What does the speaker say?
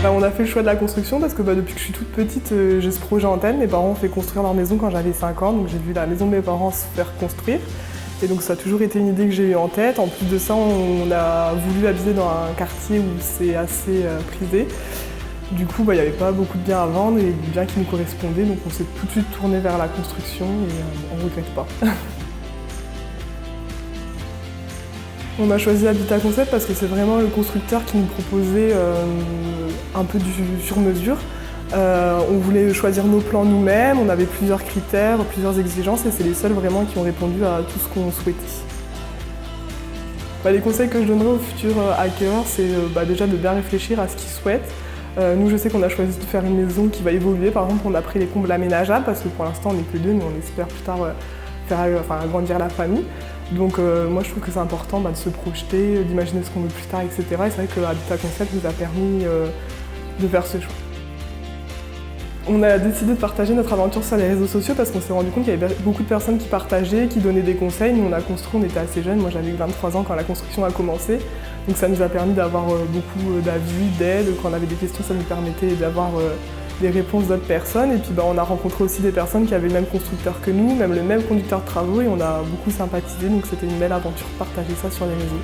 On a fait le choix de la construction parce que depuis que je suis toute petite, j'ai ce projet en tête. Mes parents ont fait construire leur maison quand j'avais 5 ans, donc j'ai vu la maison de mes parents se faire construire. Et donc ça a toujours été une idée que j'ai eue en tête. En plus de ça, on a voulu habiter dans un quartier où c'est assez prisé. Du coup, il n'y avait pas beaucoup de biens à vendre et des biens qui nous correspondaient, donc on s'est tout de suite tourné vers la construction et on ne regrette pas. On a choisi Habitat Concept parce que c'est vraiment le constructeur qui nous proposait un peu du sur-mesure. On voulait choisir nos plans nous-mêmes, on avait plusieurs critères, plusieurs exigences et c'est les seuls vraiment qui ont répondu à tout ce qu'on souhaitait. Les conseils que je donnerais aux futurs acquéreurs, c'est déjà de bien réfléchir à ce qu'ils souhaitent. Nous, je sais qu'on a choisi de faire une maison qui va évoluer. Par exemple, on a pris les combles aménageables parce que pour l'instant, on n'est que 2, mais on espère plus tard faire agrandir la famille. Donc moi, je trouve que c'est important de se projeter, d'imaginer ce qu'on veut plus tard, etc. Et c'est vrai que Habitat Concept nous a permis de faire ce choix. On a décidé de partager notre aventure sur les réseaux sociaux parce qu'on s'est rendu compte qu'il y avait beaucoup de personnes qui partageaient, qui donnaient des conseils. Nous, on a construit, on était assez jeunes. Moi, j'avais 23 ans quand la construction a commencé. Donc ça nous a permis d'avoir beaucoup d'avis, d'aide. Quand on avait des questions, ça nous permettait d'avoir des réponses d'autres personnes. Et puis on a rencontré aussi des personnes qui avaient le même constructeur que nous, même le même conducteur de travaux, et on a beaucoup sympathisé. Donc c'était une belle aventure de partager ça sur les réseaux.